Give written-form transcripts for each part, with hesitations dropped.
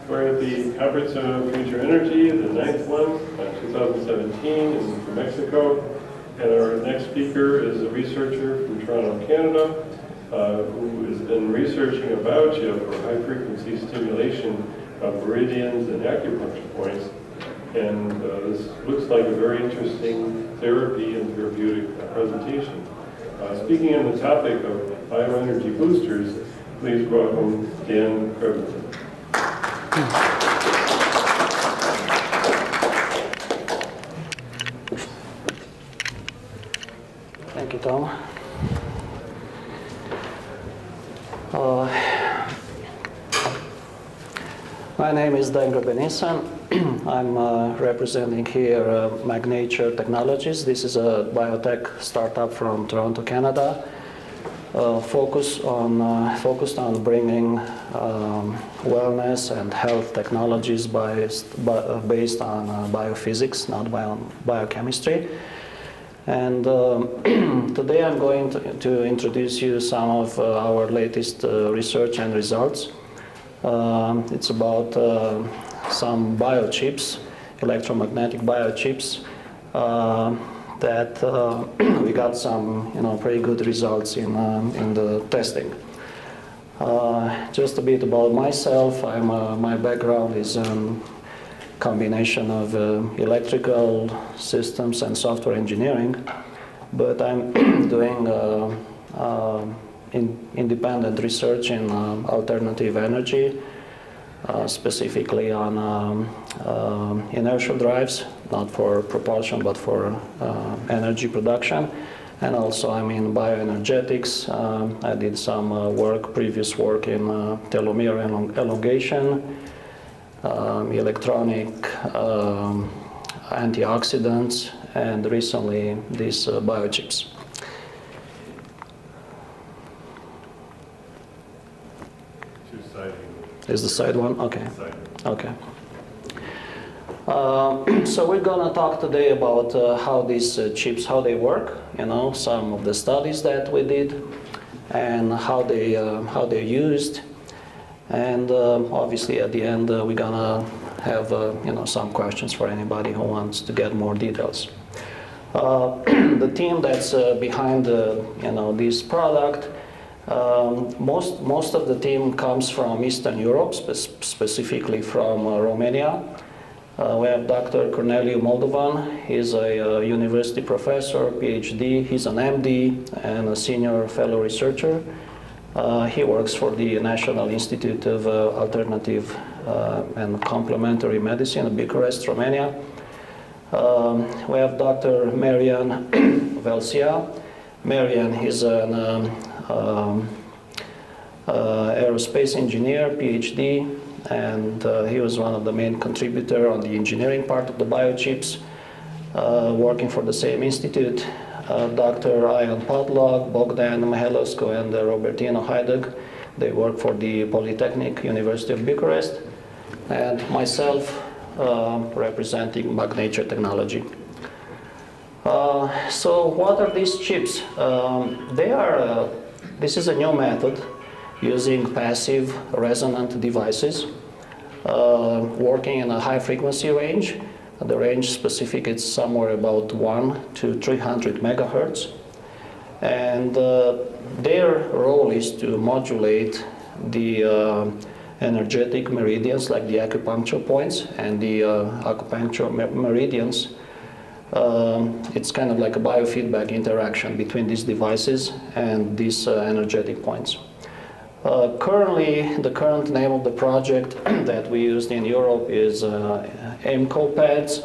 We're at the Conference on Future Energy, the 9th one, 2017 in Mexico. And our next speaker is a researcher from Toronto, Canada, who has been researching a biochip for high-frequency stimulation of meridians and acupuncture points. And this looks like a very interesting therapy and therapeutic presentation. Speaking on the topic of bioenergy boosters, please welcome Dan Grebenisan. Thank you, Tom. My name is Dan Grebenisan. I'm representing here Magnature Technologies. This is a biotech startup from Toronto, Canada, focused on bringing wellness and health technologies based on biophysics, not biochemistry. And today I'm going to introduce you some of our latest research and results. It's about some biochips, electromagnetic biochips, that we got some, pretty good results in the testing. Just a bit about myself. My background is combination of electrical systems and software engineering, but I'm doing independent research in alternative energy, specifically on inertial drives, not for propulsion but for energy production. And also I'm in bioenergetics. I did some previous work in telomere elongation, electronic antioxidants, and recently these biochips. Is the side one? Okay. Okay. So we're gonna talk today about how these chips, how they work. Some of the studies that we did, and how they're used. And obviously, at the end, we're gonna have some questions for anybody who wants to get more details. The team that's behind this product. Most of the team comes from Eastern Europe, specifically from Romania. We have Dr. Corneliu Moldovan. He's a university professor, PhD. He's an MD and a senior fellow researcher. He works for the National Institute of Alternative and Complementary Medicine in Bucharest, Romania. We have Dr. Marian Velsia. Marian is an aerospace engineer, PhD, and he was one of the main contributors on the engineering part of the biochips, working for the same institute. Dr. Ion Podlog, Bogdan Mihailescu, and Robertino Haideg. They work for the Polytechnic University of Bucharest, and myself representing Magnature Technology. So what are these chips? This is a new method using passive resonant devices, working in a high frequency range. The range specific is somewhere about 1 to 300 megahertz. And their role is to modulate the energetic meridians, like the acupuncture points and the acupuncture meridians. It's kind of like a biofeedback interaction between these devices and these energetic points. Currently, the current name of the project that we used in Europe is EMCO pads.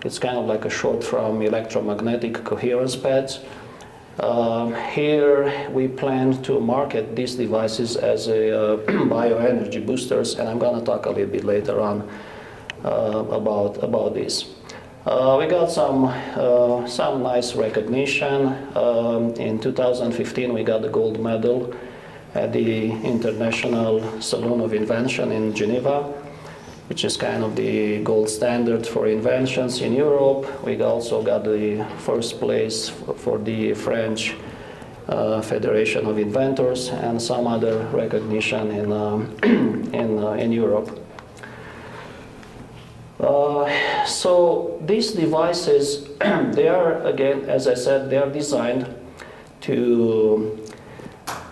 It's kind of like a short from electromagnetic coherence pads. Here we plan to market these devices as a bioenergy boosters, and I'm going to talk a little bit later on about this. We got some nice recognition. In 2015, we got the gold medal at the International Salon of Invention in Geneva, which is kind of the gold standard for inventions in Europe. We also got the first place for the French Federation of Inventors and some other recognition in Europe. So these devices, they are, again, as I said, they are designed to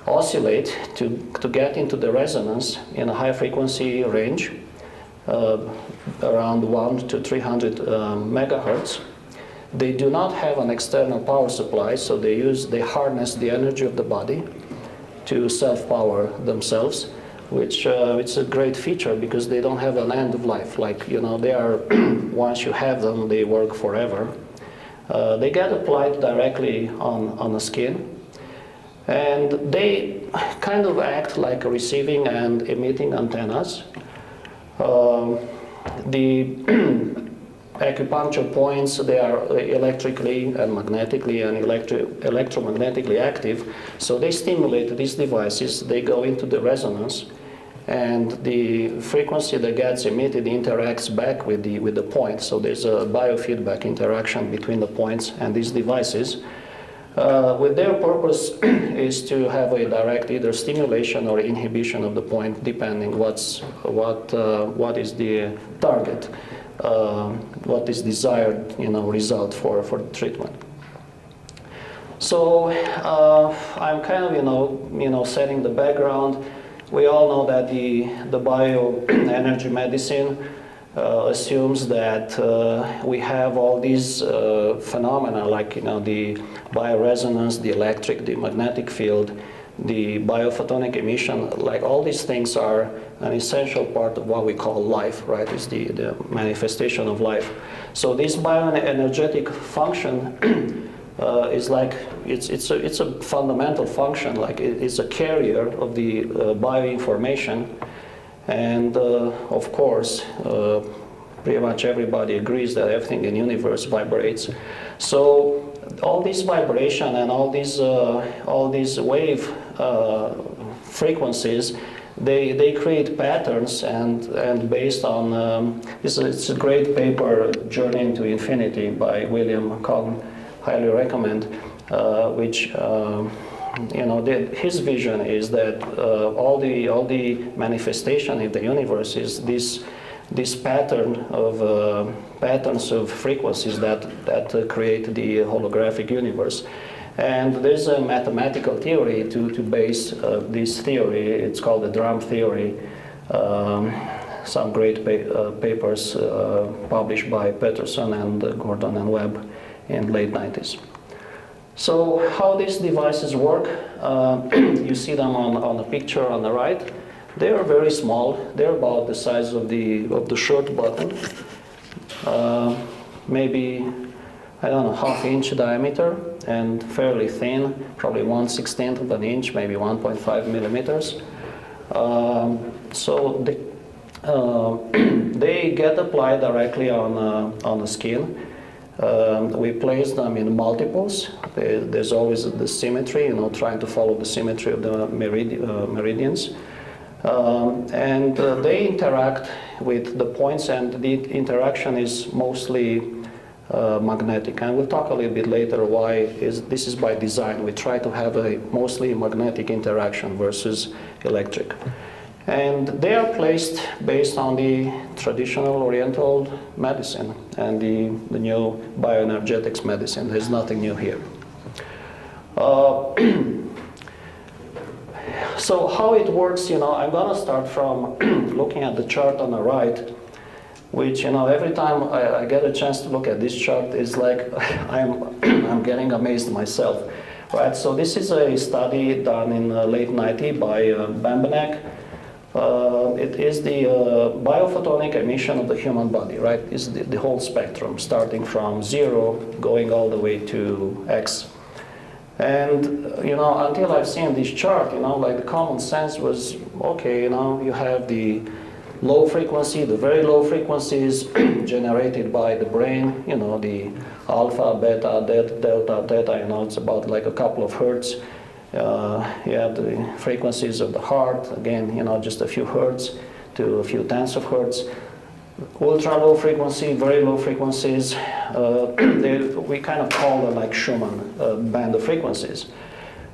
oscillate, to get into the resonance in a high frequency range, around 1 to 300 megahertz. They do not have an external power supply, so they harness the energy of the body to self-power themselves, which it's a great feature because they don't have an end of life. Like, you know, they are, once you have them, they work forever. They get applied directly on the skin, and they kind of act like receiving and emitting antennas. The acupuncture points, they are electrically and magnetically and electromagnetically active, so they stimulate these devices, they go into the resonance, and the frequency that gets emitted interacts back with the point, so there's a biofeedback interaction between the points and these devices. With their purpose is to have a direct either stimulation or inhibition of the point, depending what is the target, what is desired, you know, result for the treatment. So I'm kind of you know setting the background. We all know that the bioenergy medicine assumes that we have all these phenomena, like, you know, the bioresonance, the electric, the magnetic field, the biophotonic emission, like all these things are an essential part of what we call life, right? It's the manifestation of life. So this bioenergetic function is like, it's a fundamental function, like it's a carrier of the bioinformation. And of course, pretty much everybody agrees that everything in the universe vibrates. So all this vibration and all these wave frequencies, they create patterns, and based on it's a great paper, Journey into Infinity by William Cogn, highly recommend, which you know, his vision is that all the manifestation in the universe is this pattern of patterns of frequencies that create the holographic universe. And there's a mathematical theory to base this theory. It's called the drum theory. Some great papers published by Peterson and Gordon and Webb in late 90s. So how these devices work, you see them on the picture on the right. They are very small. They're about the size of the shirt button, maybe, I don't know, ½ inch diameter and fairly thin, probably 1/16 of an inch, maybe 1.5 millimeters. So they get applied directly on the skin. We place them in multiples. There's always the symmetry, you know, trying to follow the symmetry of the meridians. And they interact with the points, and the interaction is mostly magnetic. And we'll talk a little bit later why this is by design. We try to have a mostly magnetic interaction versus electric. And they are placed based on the traditional Oriental medicine and the new bioenergetics medicine. There's nothing new here. So how it works, you know, I'm going to start from looking at the chart on the right, which, you know, every time I get a chance to look at this chart, it's like I'm getting amazed myself, right? So this is a study done in late 90s by Bambanek. It is the biophotonic emission of the human body, right? It's the whole spectrum, starting from 0, going all the way to X. And, you know, until I've seen this chart, you know, like the common sense was, okay, you know, you have the low frequency, the very low frequencies generated by the brain, you know, the alpha, beta, delta, theta, you know, it's about like a couple of hertz. You have the frequencies of the heart, again, you know, just a few hertz to a few tenths of hertz. Ultra low frequency, very low frequencies, we kind of call them like Schumann band of frequencies.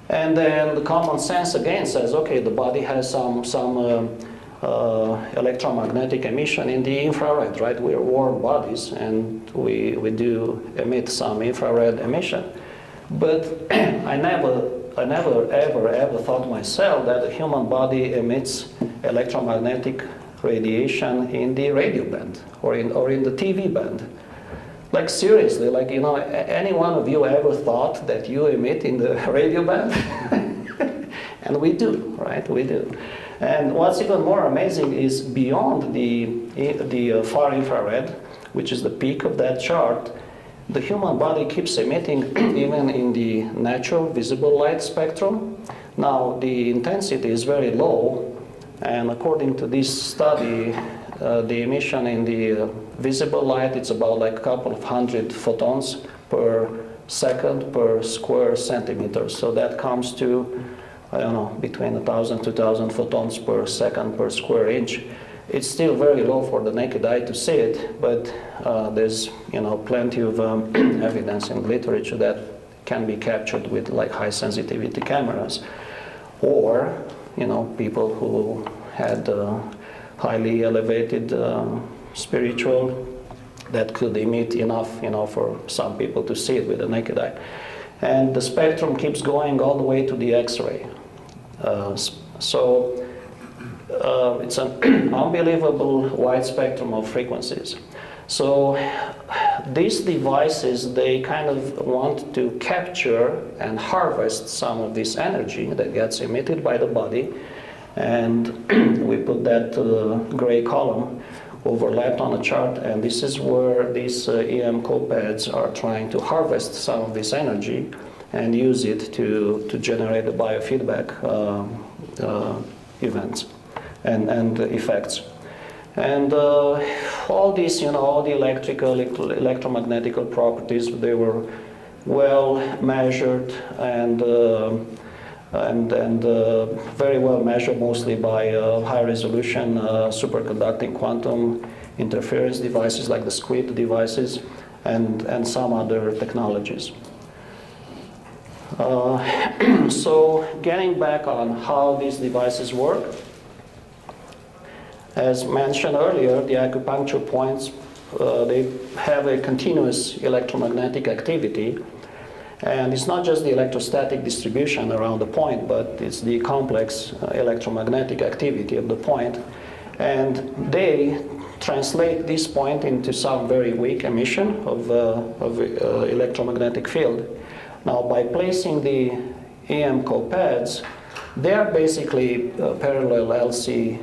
And then the common sense again says, okay, the body has some electromagnetic emission in the infrared, right? We are warm bodies and we do emit some infrared emission. But I never ever thought myself that the human body emits electromagnetic radiation in the radio band or in the TV band. Like seriously, like, you know, any one of you ever thought that you emit in the radio band? And we do, right? We do. And what's even more amazing is beyond the far infrared, which is the peak of that chart, the human body keeps emitting even in the natural visible light spectrum. Now, the intensity is very low, and according to this study, the emission in the visible light, it's about like a couple of hundred photons per second per square centimeter. So that comes to, I don't know, between 1,000 to 2,000 photons per second per square inch. It's still very low for the naked eye to see it, but there's, you know, plenty of evidence in literature that can be captured with like high sensitivity cameras, or, you know, people who had highly elevated spiritual that could emit enough, you know, for some people to see it with the naked eye. And the spectrum keeps going all the way to the X-ray. It's an unbelievable wide spectrum of frequencies. So these devices, they kind of want to capture and harvest some of this energy that gets emitted by the body. And we put that gray column overlapped on the chart, and this is where these EM co-pads are trying to harvest some of this energy and use it to generate the biofeedback events and effects. And all these, you know, all the electromagnetic properties, they were well measured and very well measured, mostly by high-resolution superconducting quantum interference devices like the SQUID devices and some other technologies. So getting back on how these devices work, as mentioned earlier, the acupuncture points, they have a continuous electromagnetic activity. And it's not just the electrostatic distribution around the point, but it's the complex electromagnetic activity of the point. And they translate this point into some very weak emission of electromagnetic field. Now, by placing the EM co-pads, they are basically parallel LC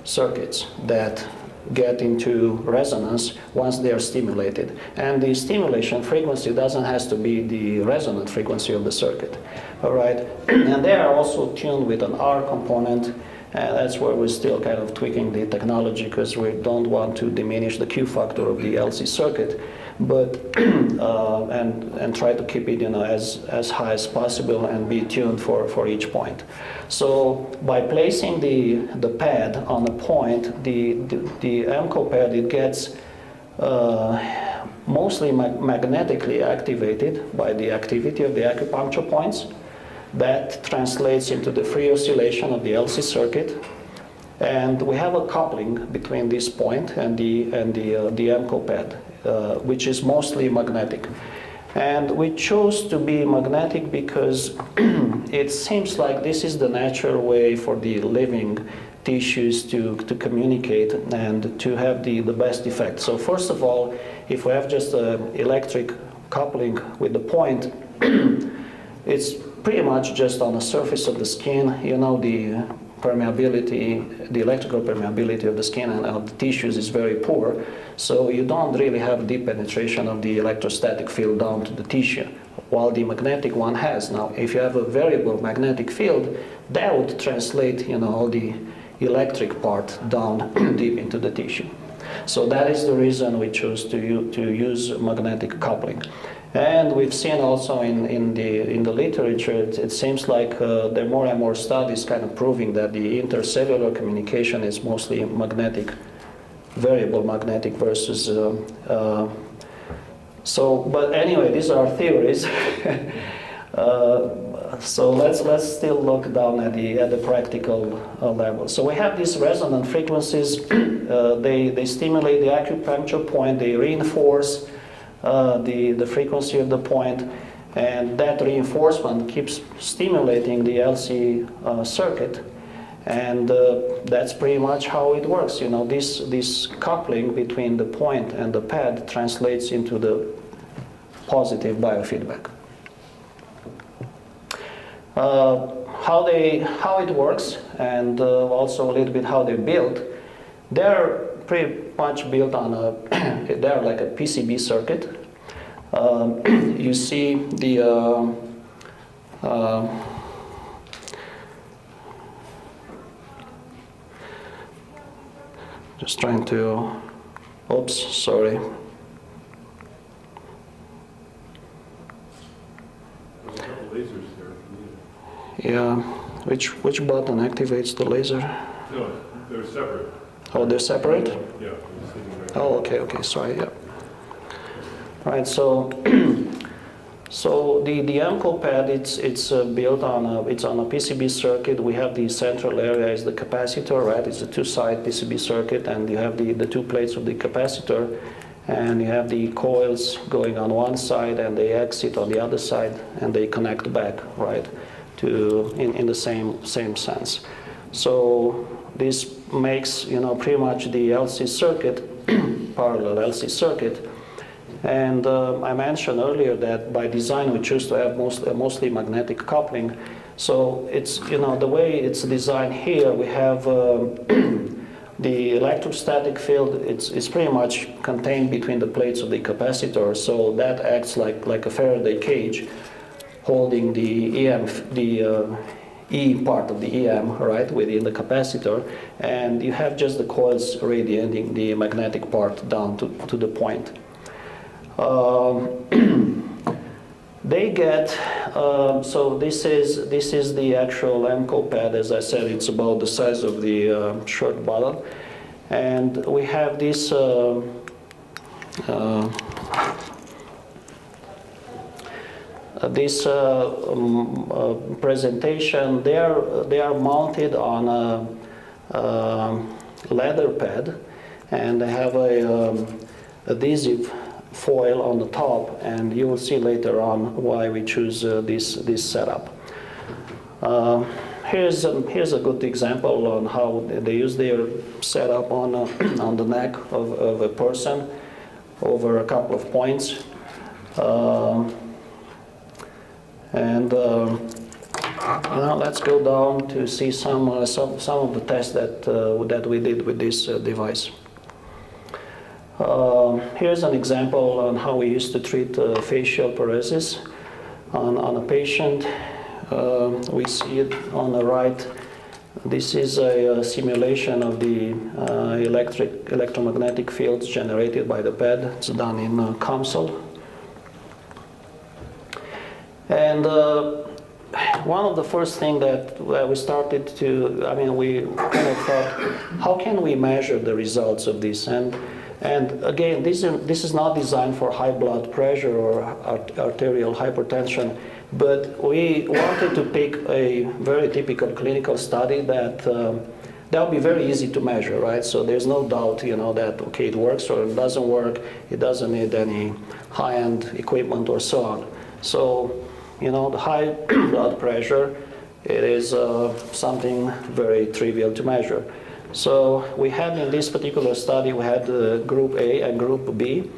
circuits that get into resonance once they are stimulated. And the stimulation frequency doesn't have to be the resonant frequency of the circuit. All right? And they are also tuned with an R component, and that's where we're still kind of tweaking the technology because we don't want to diminish the Q factor of the LC circuit, but and try to keep it, you know, as high as possible and be tuned for each point. So by placing the pad on a point, the MCO pad, it gets mostly magnetically activated by the activity of the acupuncture points. That translates into the free oscillation of the LC circuit. And we have a coupling between this point and the MCO pad, which is mostly magnetic. And we chose to be magnetic because it seems like this is the natural way for the living tissues to communicate and to have the best effect. So first of all, if we have just an electric coupling with the point, it's pretty much just on the surface of the skin, you know, the permeability, the electrical permeability of the skin and of the tissues is very poor. So you don't really have deep penetration of the electrostatic field down to the tissue, while the magnetic one has. Now, if you have a variable magnetic field, that would translate, you know, all the electric part down deep into the tissue. So that is the reason we chose to use magnetic coupling. And we've seen also in the literature, it seems like there are more and more studies kind of proving that the intercellular communication is mostly magnetic, variable magnetic versus. But anyway, these are theories. So let's still look down at the practical level. So we have these resonant frequencies. They stimulate the acupuncture point. They reinforce the frequency of the point, and that reinforcement keeps stimulating the LC circuit. And that's pretty much how it works. You know, this coupling between the point and the pad translates into the positive biofeedback. How it works, and also a little bit how they're built. They're pretty much built on they're like a PCB circuit. You see the just trying to, oops, sorry. Lasers there. Yeah, which button activates the laser? No, they're separate. Oh, they're separate? Yeah. I'm seeing right Oh, okay, sorry, yeah. Right, so so the AMCO pad, it's built on a PCB circuit. We have the central area is the capacitor, right? It's a two-side PCB circuit, and you have the two plates of the capacitor, and you have the coils going on one side, and they exit on the other side, and they connect back, right? In the same sense. So this makes, you know, pretty much the LC circuit, parallel LC circuit. And I mentioned earlier that by design we choose to have mostly magnetic coupling. So it's, you know, the way it's designed here, we have the electrostatic field, it's pretty much contained between the plates of the capacitor. So that acts like a Faraday cage holding the EM, E part of the EM, right, within the capacitor. And you have just the coils radiating the magnetic part down to the point. They get, so this is the actual AMCO pad. As I said, it's about the size of the short bottle. And we have this presentation. They are mounted on a leather pad, and they have a adhesive foil on the top, and you will see later on why we choose this setup. Here's a good example on how they use their setup on the neck of a person over a couple of points. Now let's go down to see some of the tests that we did with this device. Here's an example on how we used to treat facial paresis on a patient. We see it on the right. This is a simulation of the electromagnetic fields generated by the pad. It's done in COMSOL. And one of the first things that we started to, we kind of thought, how can we measure the results of this? And again, this is not designed for high blood pressure or arterial hypertension, but we wanted to pick a very typical clinical study that will be very easy to measure, right? So there's no doubt, that, okay, it works or it doesn't work. It doesn't need any high-end equipment or so on. So, the high blood pressure, it is something very trivial to measure. So we had in this particular study, we had group A and group B.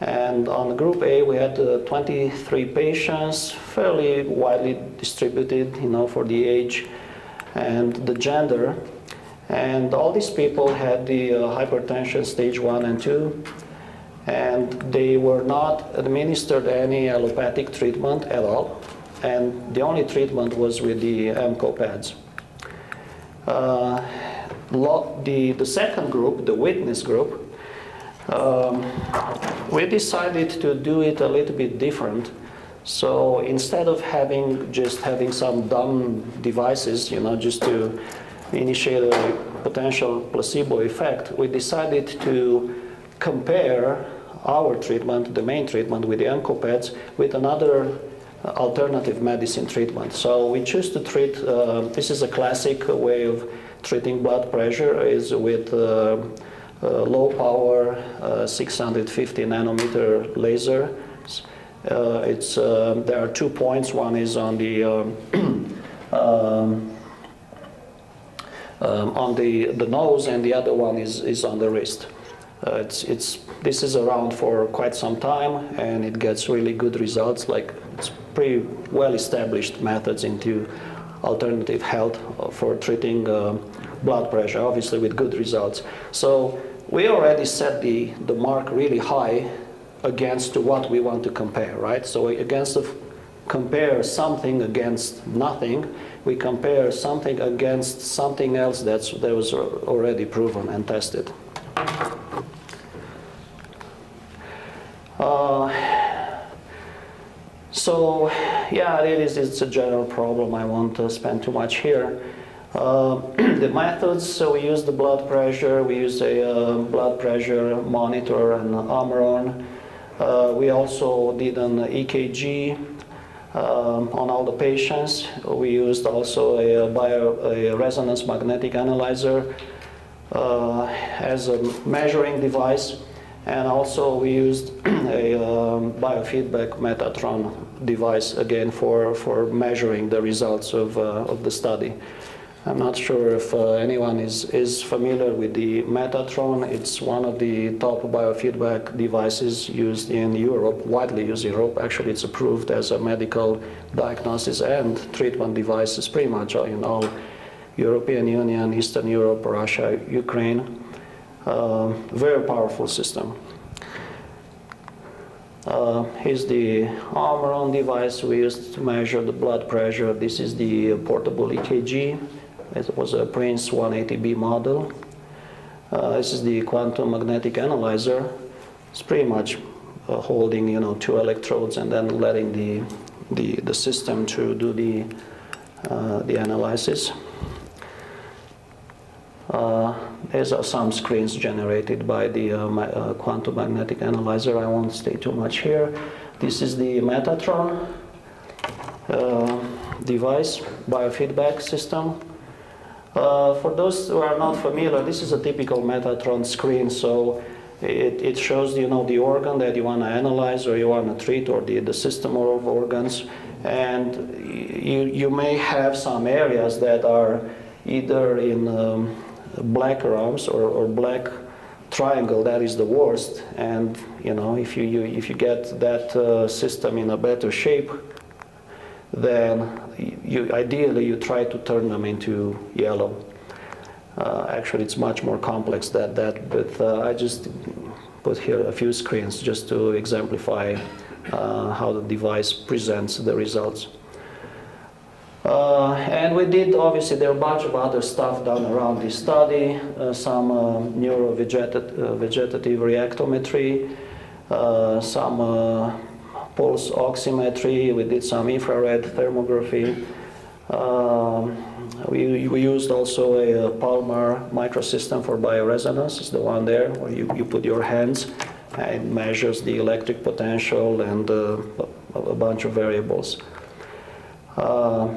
And on group A, we had 23 patients, fairly widely distributed, for the age and the gender. And all these people had the hypertension stage 1 and 2. And they were not administered any allopathic treatment at all. And the only treatment was with the AMCO pads. The second group, the witness group, we decided to do it a little bit different. So instead of having some dumb devices, just to initiate a potential placebo effect, we decided to compare our treatment, the main treatment with the AMCO pads, with another alternative medicine treatment. So we choose to treat, this is a classic way of treating blood pressure, is with low power 650 nanometer laser. There are 2 points. One is on the nose, and the other one is on the wrist. This is around for quite some time, and it gets really good results. Like, it's pretty well established methods into alternative health for treating blood pressure, obviously with good results. So we already set the mark really high against what we want to compare, right? So compare something against nothing, we compare something against something else that was already proven and tested. So yeah, it's a general problem. I won't spend too much here. The methods, so we use the blood pressure, we use a blood pressure monitor and Omron. We also did an EKG on all the patients. We used also a resonance magnetic analyzer as a measuring device, and also we used a biofeedback Metatron device again for measuring the results of the study. I'm not sure if anyone is familiar with the Metatron. It's one of the top biofeedback devices used in Europe, widely used in Europe. Actually, it's approved as a medical diagnosis and treatment devices pretty much in all European Union, Eastern Europe, Russia, Ukraine. Very powerful system. Here's the Omron device we used to measure the blood pressure. This is the portable EKG. It was a Prince 180B model. This is the quantum magnetic analyzer. It's pretty much holding, 2 electrodes and then letting the system to do the analysis. These are some screens generated by the quantum magnetic analyzer. I won't stay too much here. This is the Metatron device, biofeedback system. For those who are not familiar, this is a typical Metatron screen. So it shows, the organ that you want to analyze or you want to treat, or the system of organs. And you may have some areas that are either in black arms or black triangle. That is the worst. And if you get that system in a better shape, then ideally you try to turn them into yellow. Actually, it's much more complex than that, but I just put here a few screens just to exemplify how the device presents the results. And we did, obviously, there are a bunch of other stuff done around this study, some neurovegetative reactometry, some pulse oximetry, we did some infrared thermography. We used also a Palmar microsystem for bioresonance. It's the one there where you put your hands and it measures the electric potential and a bunch of variables.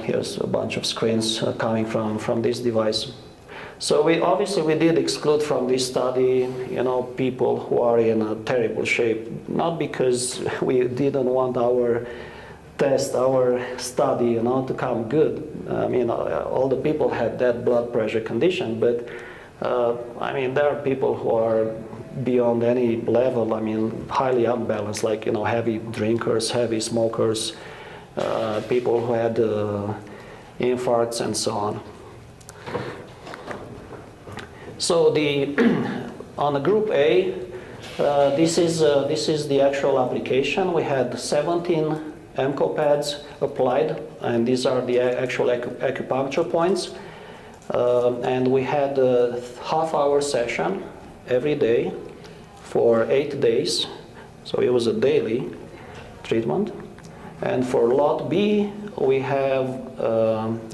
Here's a bunch of screens coming from this device. So we did exclude from this study, people who are in a terrible shape, not because we didn't want our study, to come good. I mean, all the people had that blood pressure condition, but there are people who are beyond any level. Highly unbalanced, like heavy drinkers, heavy smokers, people who had infarcts and so on. So on the group A, this is the actual application. We had 17 EMCO pads applied, and these are the actual acupuncture points. And we had a half-hour session every day for 8 days. So it was a daily treatment. And for lot B, we have,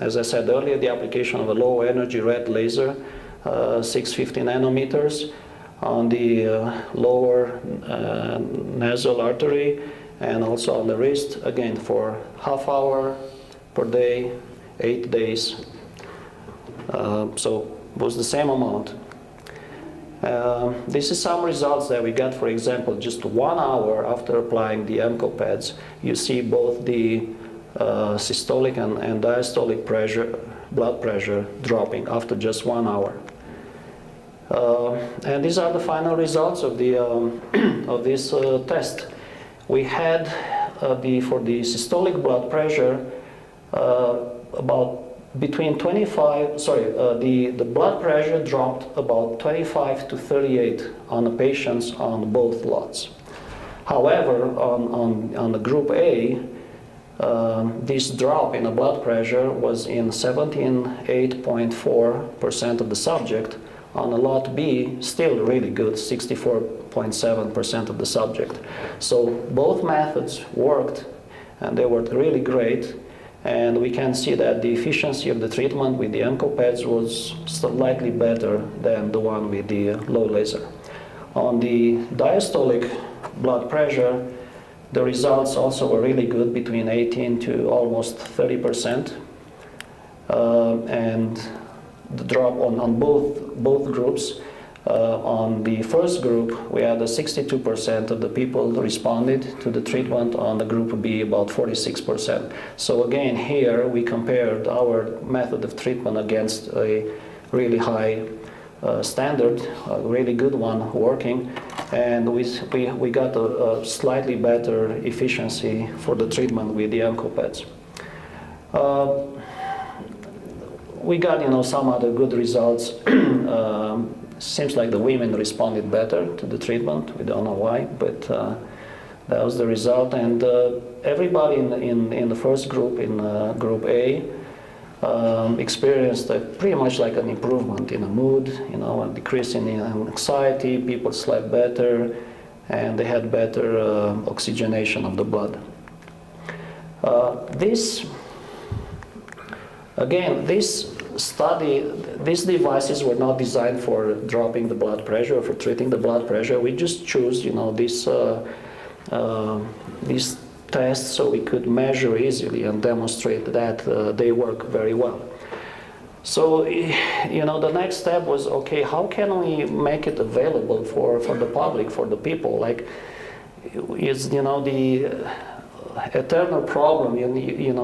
as I said earlier, the application of a low-energy red laser, 650 nanometers on the lower nasal artery, and also on the wrist, again, for half hour per day, 8 days. So it was the same amount. This is some results that we got. For example, just 1 hour after applying the AMCO pads, you see both the systolic and diastolic pressure, blood pressure dropping after just 1 hour. And these are the final results of the of this test. We had for the systolic blood pressure about between 25, the blood pressure dropped about 25 to 38 on the patients on both lots. However, on the group A, this drop in the blood pressure was in 78.4% of the subject. On the lot B, still really good, 64.7% of the subject. So both methods worked, and they worked really great. And we can see that the efficiency of the treatment with the AMCO pads was slightly better than the one with the low laser. On the diastolic blood pressure, the results also were really good, between 18 to almost 30%. And the drop on both groups. On the first group, we had 62% of the people responded to the treatment. On the group B, about 46%. So again, here we compared our method of treatment against a really high standard, a really good one working, and we got a slightly better efficiency for the treatment with the AMCO pads. We got, some other good results. Seems like the women responded better to the treatment. We don't know why, but that was the result. And everybody in the first group, in group A, experienced pretty much like an improvement in the mood, a decrease in anxiety. People slept better, and they had better oxygenation of the blood. This study, these devices were not designed for dropping the blood pressure or for treating the blood pressure. We just chose, these tests so we could measure easily and demonstrate that they work very well. So, the next step was, okay, how can we make it available for the public, for the people? Like, is, the eternal problem,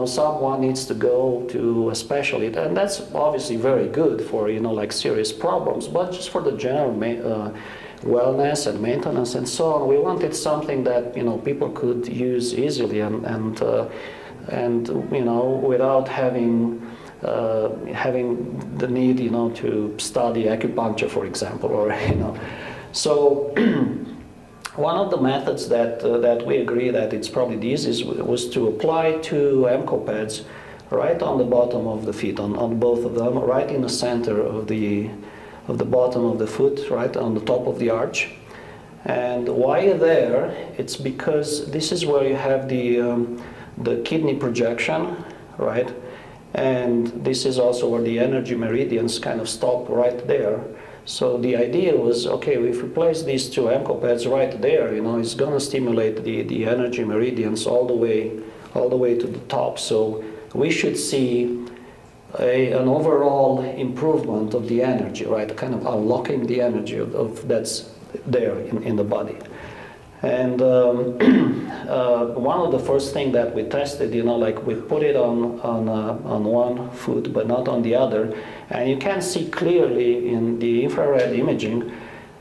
someone needs to go to a specialist, and that's obviously very good for, like serious problems, but just for the general wellness and maintenance and so on, we wanted something that, people could use easily and without having the need, to study acupuncture, for example, or, So one of the methods that we agree that it's probably the easiest was to apply two AMCO pads right on the bottom of the feet, on both of them, right in the center of the bottom of the foot, right on the top of the arch. And why there? It's because this is where you have the kidney projection, right? And this is also where the energy meridians kind of stop right there. So the idea was, okay, if we place these two AMCO pads right there, it's going to stimulate the energy meridians all the way to the top. So we should see an overall improvement of the energy, right? Kind of unlocking the energy of that's there in the body. And one of the first things that we tested, like we put it on one foot but not on the other, and you can see clearly in the infrared imaging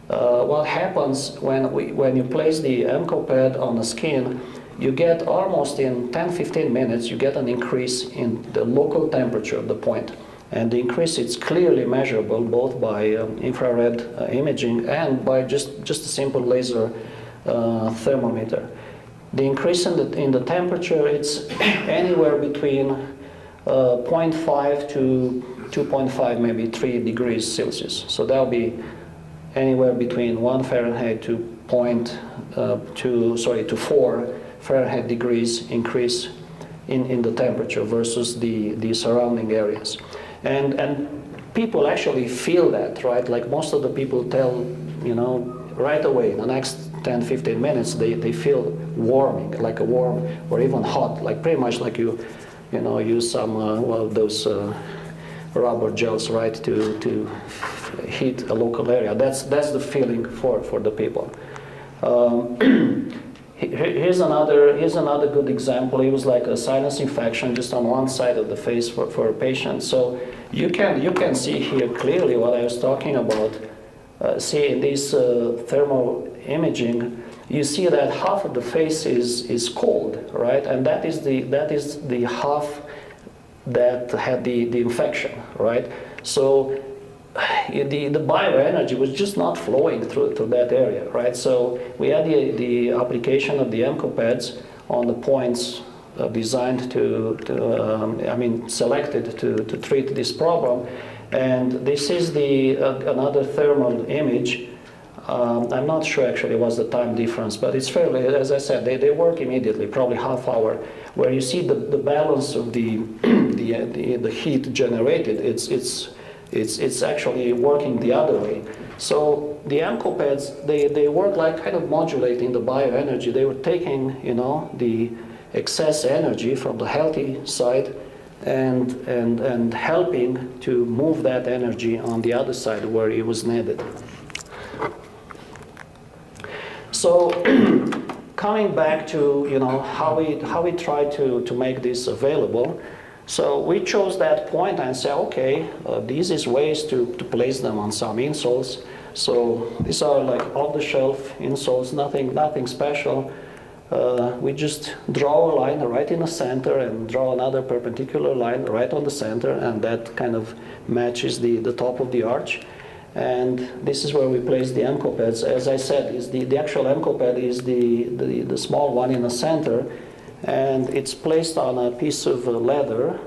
what happens when you place the AMCO pad on the skin. You get almost in 10-15 minutes, you get an increase in the local temperature of the point. And the increase is clearly measurable both by infrared imaging and by just a simple laser thermometer. The increase in the temperature, it's anywhere between 0.5 to 2.5, maybe 3 degrees Celsius. So that'll be anywhere between 1 Fahrenheit to 4 Fahrenheit degrees increase in the temperature versus the surrounding areas. And people actually feel that, right? Like most of the people tell, right away, in the next 10, 15 minutes, they feel warming, like a warm or even hot, like pretty much like you use some, well, those rubber gels, right, to heat a local area. That's the feeling for the people. Here's another good example. It was like a sinus infection just on one side of the face for a patient. So you can see here clearly what I was talking about. See in this thermal imaging, you see that half of the face is cold, right? And that is the half that had the infection, right? So the bioenergy was just not flowing through that area, right? So we had the application of the MCOPEDs on the points designed selected to treat this problem. And this is another thermal image. I'm not sure actually what's the time difference, but it's fairly, as I said, they work immediately, probably half hour, where you see the balance of the heat generated. It's actually working the other way. So the MCOPEDs, they work like kind of modulating the bioenergy. They were taking, the excess energy from the healthy side and helping to move that energy on the other side where it was needed. So coming back to how we try to make this available. So we chose that point and said, okay, these is ways to place them on some insoles. So these are like off-the-shelf insoles, nothing special. We just draw a line right in the center and draw another perpendicular line right on the center, and that kind of matches the top of the arch. And this is where we place the MCOPEDs. As I said, the actual MCOPED is the small one in the center, and it's placed on a piece of leather,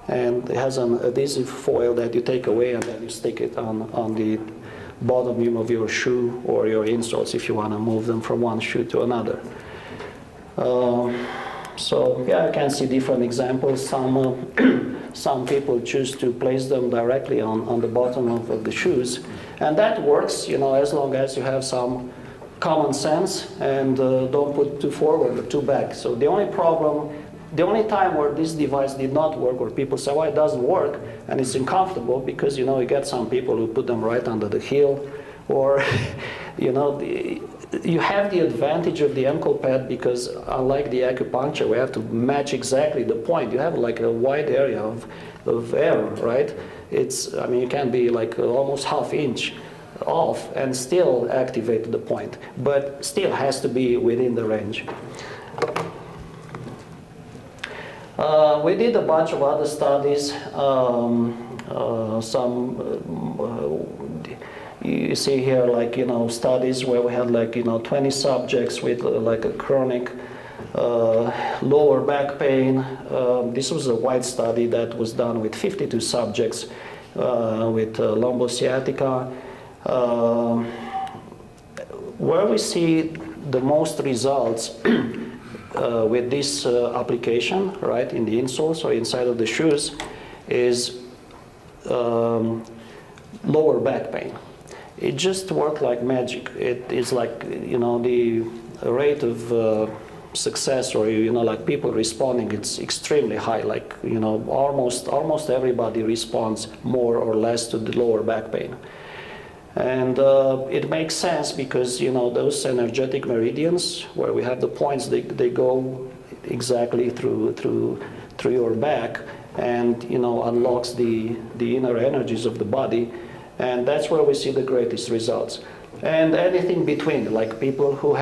and it has an adhesive foil that you take away and then you stick it on the bottom of your shoe or your insoles if you want to move them from one shoe to another. So yeah, I can see different examples. Some people choose to place them directly on the bottom of the shoes, and that works, as long as you have some common sense and don't put too forward or too back. So the only time where this device did not work, or people say, well, it doesn't work, and it's uncomfortable, because you get some people who put them right under the heel, or you have the advantage of the MCOPED because, unlike the acupuncture, we have to match exactly the point. You have like a wide area of error, right? You can be like almost half inch off and still activate the point, but still has to be within the range. We did a bunch of other studies. You see here, studies where we had 20 subjects with like a chronic lower back pain. This was a wide study that was done with 52 subjects with lumbosciatica. Where we see the most results with this application, right, in the insoles or inside of the shoes, is lower back pain. It just worked like magic. It is like, the rate of success, or like people responding, it's extremely high. Like, almost everybody responds more or less to the lower back pain. And it makes sense because, those energetic meridians where we have the points, they go exactly through your back, and unlocks the inner energies of the body. And that's where we see the greatest results. And anything between, like people who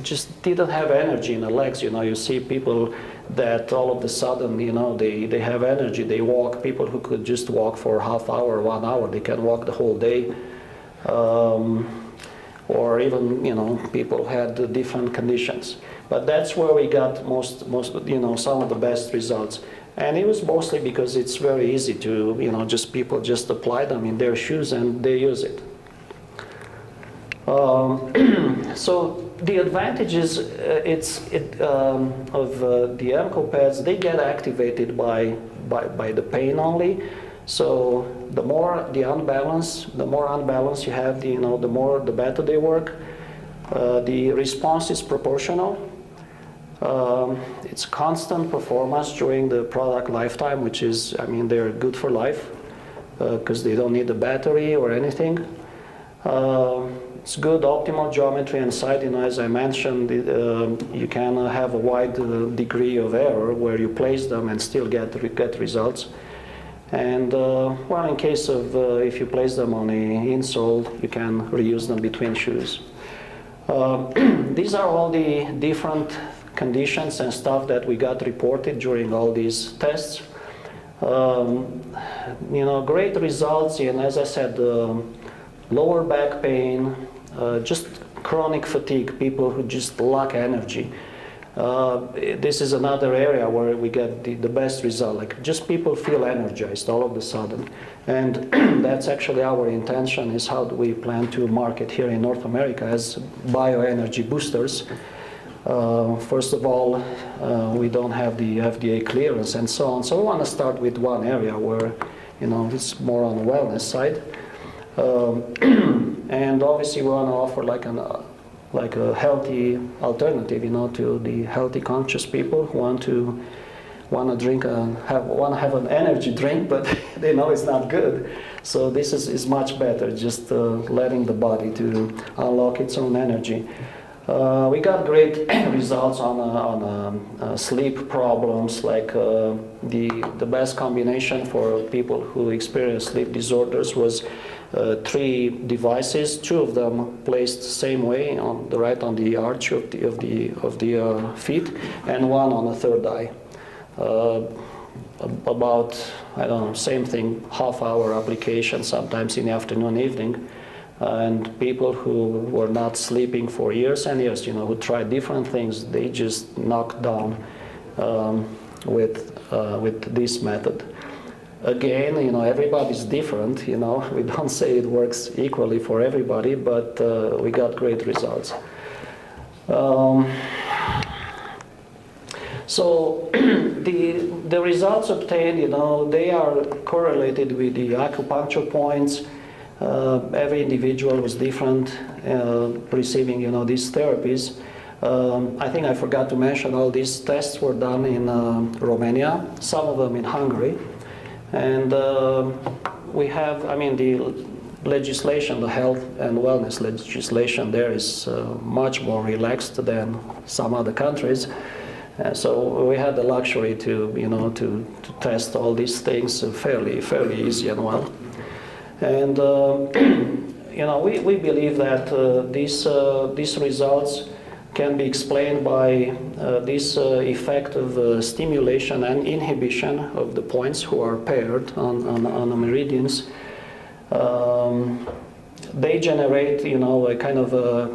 just didn't have energy in the legs. You see people that all of a sudden, they have energy, they walk. People who could just walk for half hour, 1 hour, they can walk the whole day. Or even, people who had different conditions. But that's where we got most some of the best results. And it was mostly because it's very easy to, people just apply them in their shoes and they use it. So the advantages of the MCOPEDs, they get activated by the pain only. So the more unbalance you have, the better they work. The response is proportional. It's constant performance during the product lifetime, which is, I mean, they're good for life because they don't need a battery or anything. It's good optimal geometry and site. As I mentioned, you can have a wide degree of error where you place them and still get results. And well, in case of if you place them on an insole, you can reuse them between shoes. These are all the different conditions and stuff that we got reported during all these tests. Great results in, as I said, lower back pain, just chronic fatigue, people who just lack energy. This is another area where we get the best result, like just people feel energized all of a sudden. And that's actually our intention, is how do we plan to market here in North America as bioenergy boosters. First of all, we don't have the FDA clearance and so on, so we want to start with one area where it's more on the wellness side. And obviously we want to offer like a healthy alternative, to the healthy conscious people who want to drink have an energy drink, but they know it's not good. So this is much better, just letting the body to unlock its own energy. We got great results on sleep problems, like the best combination for people who experience sleep disorders was 3 devices, 2 of them placed the same way on the arch of the feet, and 1 on the third eye. About, I don't know, same thing, half-hour application, sometimes in the afternoon, evening. And people who were not sleeping for years and years, who tried different things, they just knocked down with this method. Again, everybody's different, we don't say it works equally for everybody, but we got great results. So the results obtained, they are correlated with the acupuncture points. Every individual was different receiving, these therapies. I think I forgot to mention all these tests were done in Romania, some of them in Hungary. And we have, the legislation, the health and wellness legislation there is much more relaxed than some other countries. So we had the luxury to test all these things fairly easy and well. And we believe that these results can be explained by this effect of stimulation and inhibition of the points who are paired on the meridians. They generate, a kind of a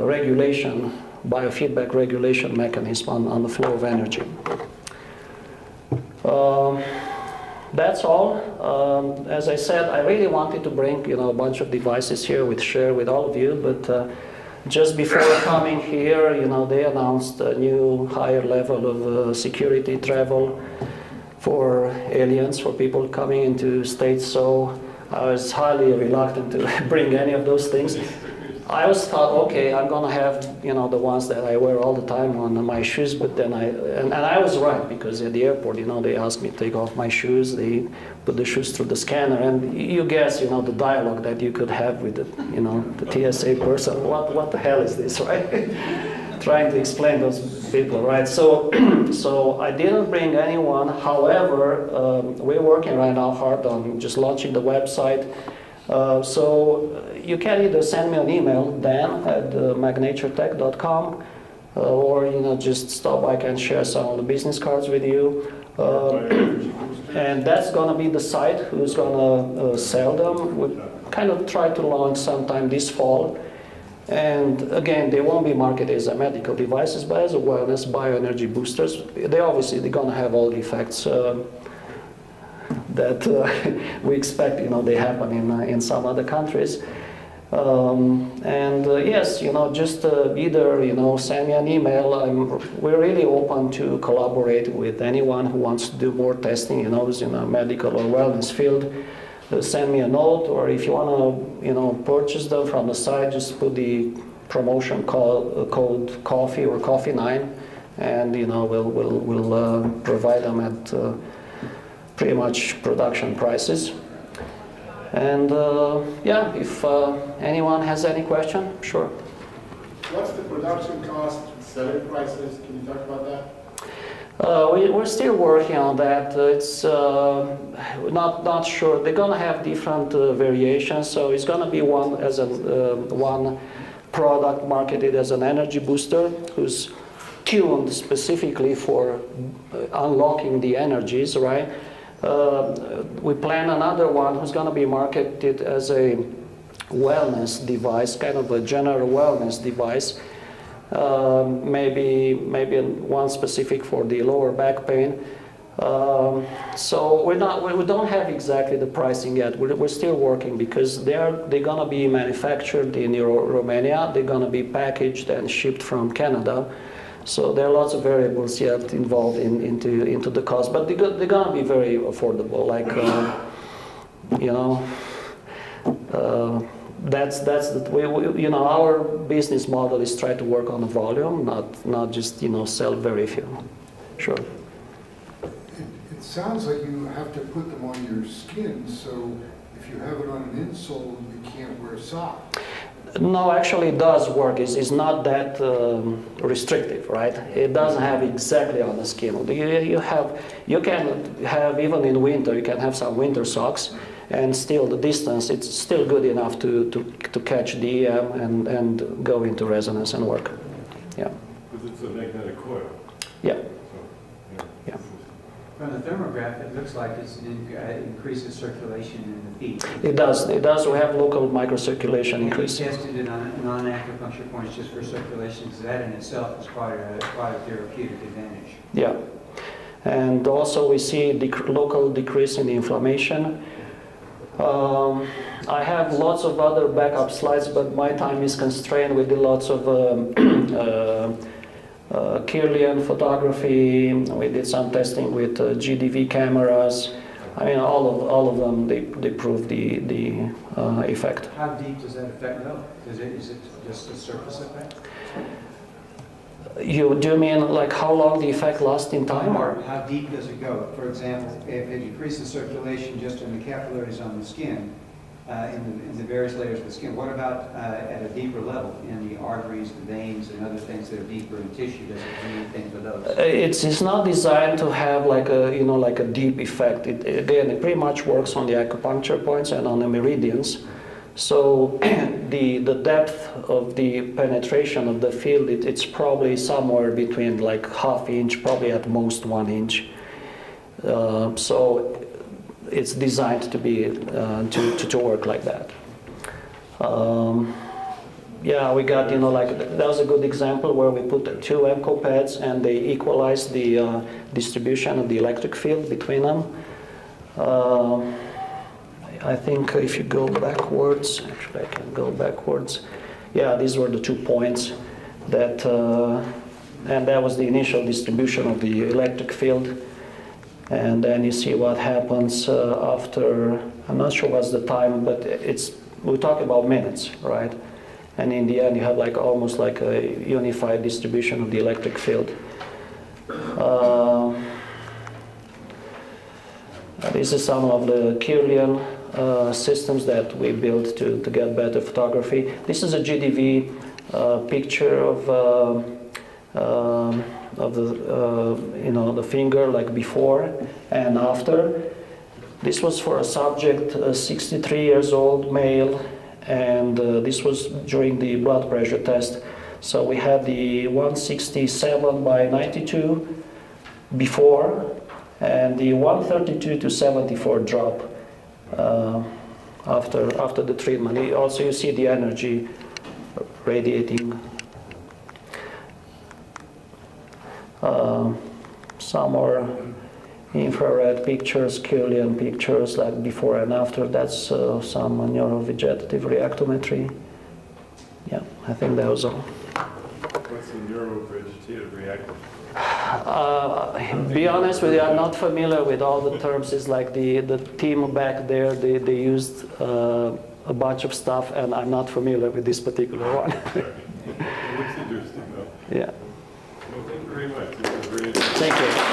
regulation, biofeedback regulation mechanism on the flow of energy. That's all. As I said, I really wanted to bring, a bunch of devices here share with all of you, but just before coming here, they announced a new higher level of security travel for aliens, for people coming into states. So I was highly reluctant to bring any of those things. I always thought, okay, I'm gonna have, the ones that I wear all the time on my shoes, but then and I was right, because at the airport, they asked me to take off my shoes, they put the shoes through the scanner, and you guess, the dialogue that you could have with the TSA person, what the hell is this, right? Trying to explain those people, right? So I didn't bring anyone. However, we're working right now hard on just launching the website. So you can either send me an email, dan@magnaturetech.com, or just stop by and share some of the business cards with you. And that's going to be the site who's going to sell them. We'll kind of try to launch sometime this fall. And again, they won't be marketed as medical devices, but as a wellness bioenergy boosters. They're going to have all the effects that we expect, they happen in some other countries. Yes, just either send me an email. We're really open to collaborate with anyone who wants to do more testing, who's in a medical or wellness field. Send me a note, or if you want to, purchase them from the site, just put the promotion code COFE or COFE9, and we'll provide them at pretty much production prices. And yeah, if anyone has any question, sure. What's the production cost, selling prices? Can you talk about that? We're still working on that. It's not sure. They're gonna have different variations. So it's gonna be one product marketed as an energy booster, who's tuned specifically for unlocking the energies, right? We plan another one who's gonna be marketed as a wellness device, kind of a general wellness device. Maybe one specific for the lower back pain. So we don't have exactly the pricing yet. We're still working, because they're gonna be manufactured in Romania. They're gonna be packaged and shipped from Canada. So there are lots of variables yet involved into the cost, but they're gonna be very affordable. Like that's the way our business model is try to work on the volume, not just sell very few. Sure. It sounds like you have to put them on your skin, so if you have it on an insole, you can't wear socks. No, actually it does work. It's not that restrictive, right? It doesn't have exactly on the skin. You can have, even in winter, you can have some winter socks, and still the distance, it's still good enough to catch DEM and go into resonance and work. Yeah. Because it's a magnetic coil. Yeah. So, Yeah. From the thermograph, it looks like it increases circulation in the feet. It does. We have local microcirculation increase. We tested it on non-acupuncture points just for circulation, because that in itself is quite a therapeutic advantage. Yeah. And also we see local decrease in inflammation. I have lots of other backup slides, but my time is constrained. We did lots of Kirlian photography. We did some testing with GDV cameras. I mean, all of them, they prove the effect. How deep does that effect go? Is it just a surface effect? Do you mean like how long the effect lasts in time? Or how deep does it go? For example, if it increases circulation just in the capillaries on the skin, in the various layers of the skin, what about at a deeper level in the arteries, the veins, and other things that are deeper in tissue? Does it do anything for those? It's not designed to have like a deep effect. It pretty much works on the acupuncture points and on the meridians. So the depth of the penetration of the field, it's probably somewhere between like ½ inch, probably at most 1 inch. So it's designed to be to work like that. Yeah, we got that was a good example where we put 2 MCO pads and they equalized the distribution of the electric field between them. I think if you go backwards, actually I can go backwards. Yeah, these were the 2 points that, and that was the initial distribution of the electric field. And then you see what happens after, I'm not sure what's the time, but we're talking about minutes, right? And in the end you have like almost like a unified distribution of the electric field. This is some of the Kirlian systems that we built to get better photography. This is a GDV picture of the finger, like before and after. This was for a subject, 63 years old, male, and this was during the blood pressure test. So we had the 167/92 before, and the 132/74 drop after the treatment. Also, you see the energy radiating. Some are infrared pictures, Kirlian pictures, like before and after. That's some neurovegetative reactometry. Yeah, I think that was all. What's a neurovegetative reactor? Be honest with you, I'm not familiar with all the terms. It's like the team back there, they used a bunch of stuff, and I'm not familiar with this particular one. It looks interesting, though. Yeah. Well, thank you very much. It was very interesting. Thank you.